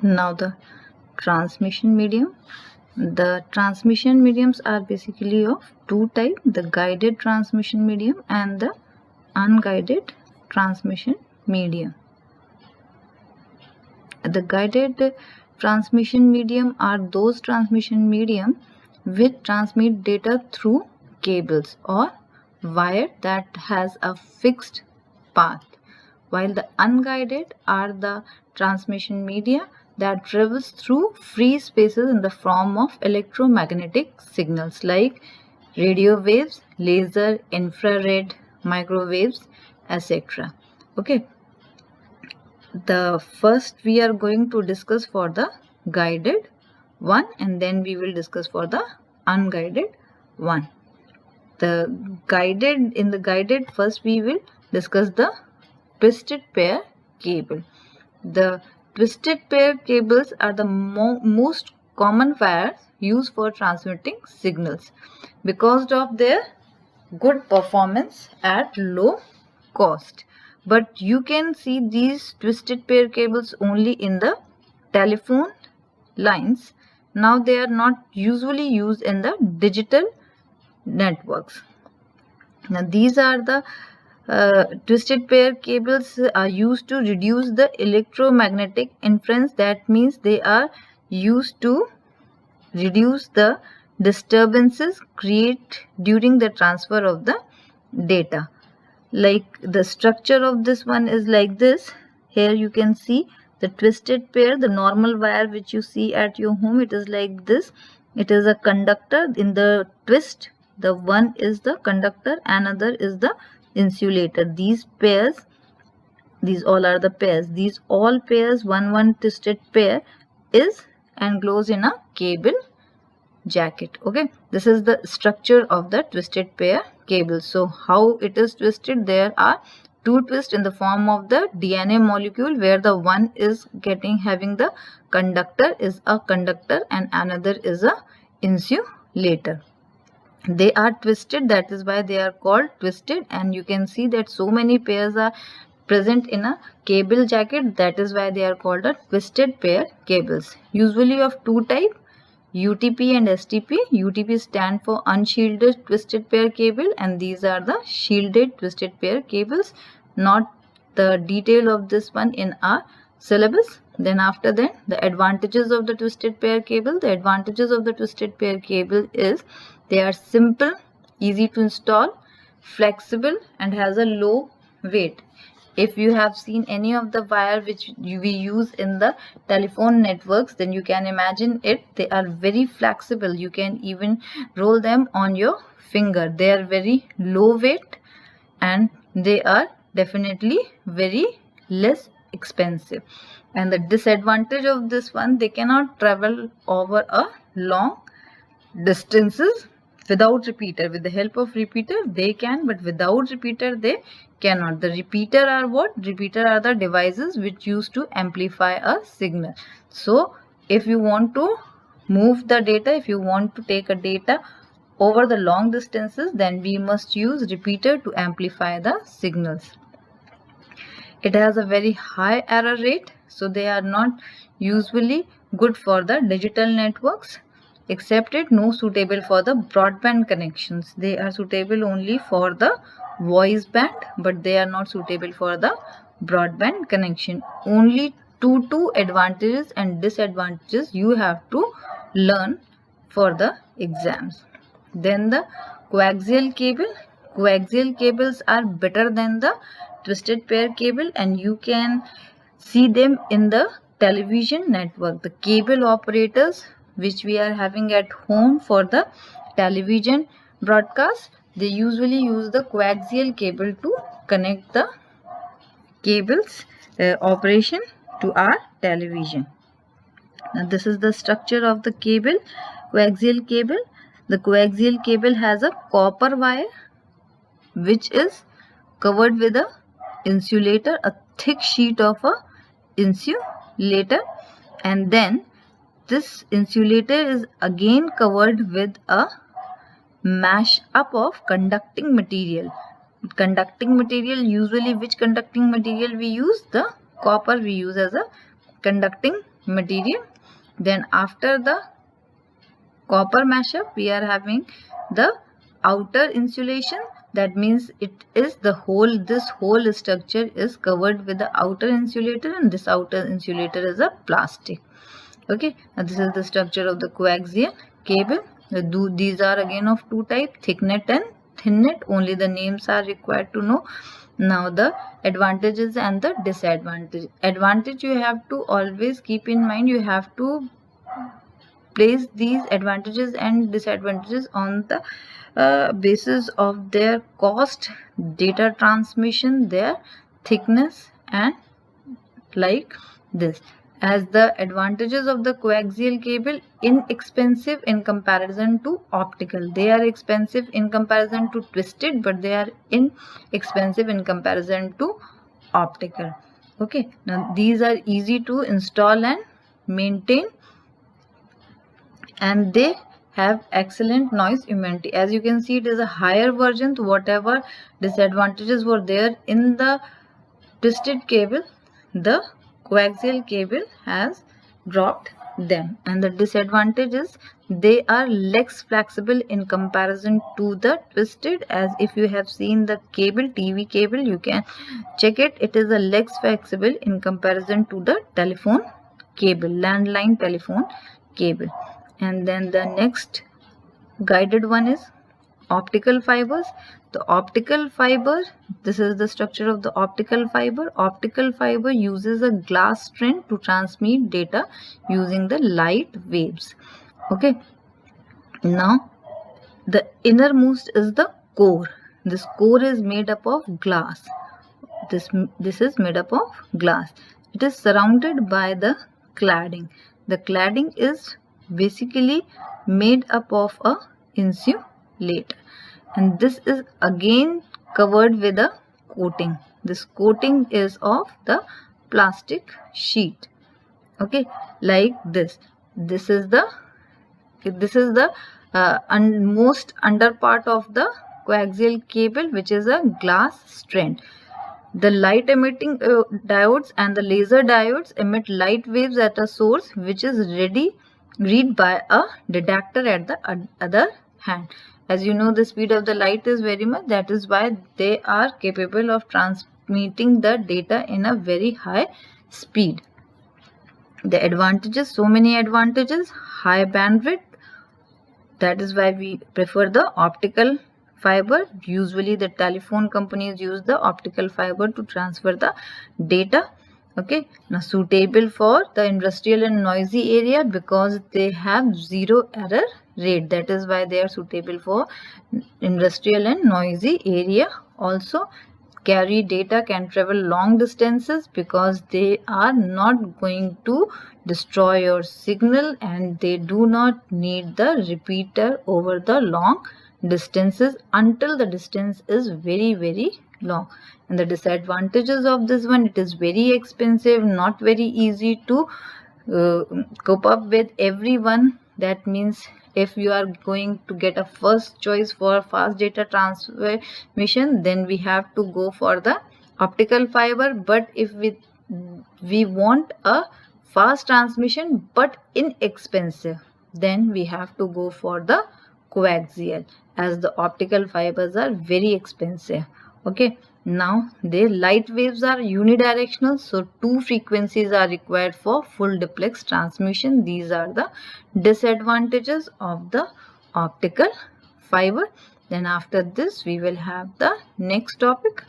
Now the transmission medium. The transmission mediums are basically of two types, the guided transmission medium and the unguided transmission medium. The guided transmission medium are those transmission medium which transmit data through cables or wire that has a fixed path, while the unguided are the transmission media that travels through free spaces in the form of electromagnetic signals like radio waves, laser, infrared, microwaves, etc. Okay. The first we are going to discuss for the guided one, and then we will discuss for the unguided one. In the guided, first we will discuss the twisted pair cable. The twisted pair cables are the most common wires used for transmitting signals because of their good performance at low cost. But you can see these twisted pair cables only in the telephone lines. Now they are not usually used in the digital networks. Now these are the twisted pair cables are used to reduce the electromagnetic interference. That means they are used to reduce the disturbances created during the transfer of the data. Like the structure of this one is like this. Here you can see the twisted pair, the normal wire which you see at your home, it is like this. It is a conductor. In the twist, the one is the conductor, another is the insulator. These pairs, these all are the pairs. These all pairs, one twisted pair is enclosed in a cable jacket. Okay, this is the structure of the twisted pair cable. So how it is twisted? There are two twists in the form of the DNA molecule, where the one is having the conductor is a conductor and another is a insulator. They are twisted, that is why they are called twisted, and you can see that so many pairs are present in a cable jacket. That is why they are called a twisted pair cables, usually of two types, UTP and STP. UTP stand for unshielded twisted pair cable, and these are the shielded twisted pair cables. Not the detail of this one in our syllabus. Then after that, the advantages of the twisted pair cable. The advantages of the twisted pair cable is they are simple, easy to install, flexible, and has a low weight. If you have seen any of the wire which we use in the telephone networks, then you can imagine it. They are very flexible. You can even roll them on your finger. They are very low weight and they are definitely very less expensive. And the disadvantage of this one, they cannot travel over a long distances without repeater. With the help of repeater they can, but without repeater they cannot. The repeater are what? Repeater are the devices which used to amplify a signal. So if you want to move the data, if you want to take a data over the long distances, then we must use repeater to amplify the signals. It has a very high error rate, so they are not usually good for the digital networks. Except it no suitable for the broadband connections. They are suitable only for the voice band, but they are not suitable for the broadband connection. Only two advantages and disadvantages you have to learn for the exams. Then the coaxial cable. Coaxial cables are better than the twisted pair cable, and you can see them in the television network. The cable operators which we are having at home for the television broadcast, they usually use the coaxial cable to connect the cables operation to our television. Now this is the structure of the cable, coaxial cable. The coaxial cable has a copper wire which is covered with a insulator, a thick sheet of a insulator, and then this insulator is again covered with a mash up of conducting material. Conducting material, usually which conducting material we use? The copper we use as a conducting material. Then after the copper mashup, we are having the outer insulation. That means it is this whole structure is covered with the outer insulator, and this outer insulator is a plastic. Okay, and this is the structure of the coaxial cable. These are again of two types, thick net and thin net. Only the names are required to know. Now the advantages and the disadvantage. Advantage, you have to always keep in mind, you have to place these advantages and disadvantages on the basis of their cost, data transmission, their thickness, and like this. As the advantages of the coaxial cable, inexpensive in comparison to optical. They are expensive in comparison to twisted, but they are inexpensive in comparison to optical. Okay, now these are easy to install and maintain, and they have excellent noise immunity. As you can see, it is a higher version. So whatever disadvantages were there in the twisted cable, the coaxial cable has dropped them. And the disadvantage is they are less flexible in comparison to the twisted. As if you have seen the cable, TV cable, you can check it. It is a less flexible in comparison to the telephone cable, landline telephone cable. And then the next guided one is optical fibers. The optical fiber, this is the structure of the optical fiber. Optical fiber uses a glass strand to transmit data using the light waves. Okay, now the innermost is the core. This core is made up of glass. This is made up of glass. It is surrounded by the cladding. The cladding is basically made up of a insulator, and this is again covered with a coating. This coating is of the plastic sheet. Okay, like this. This is the most under part of the coaxial cable, which is a glass strand. The light emitting diodes and the laser diodes emit light waves at a source, which is read by a detector at the other hand. As you know, the speed of the light is very much. That is why they are capable of transmitting the data in a very high speed. The advantages, so many advantages. High bandwidth. That is why we prefer the optical fiber. Usually the telephone companies use the optical fiber to transfer the data. Okay, now suitable for the industrial and noisy area because they have zero error rate. That is why they are suitable for industrial and noisy area. Also, carry data, can travel long distances because they are not going to destroy your signal, and they do not need the repeater over the long distances until the distance is very long. And the disadvantages of this one, it is very expensive, not very easy to cope up with everyone. That means if you are going to get a first choice for fast data transmission, then we have to go for the optical fiber. But if we want a fast transmission but inexpensive, then we have to go for the coaxial, as the optical fibers are very expensive. Okay, now the light waves are unidirectional, so 2 frequencies are required for full duplex transmission. These are the disadvantages of the optical fiber. Then after this we will have the next topic.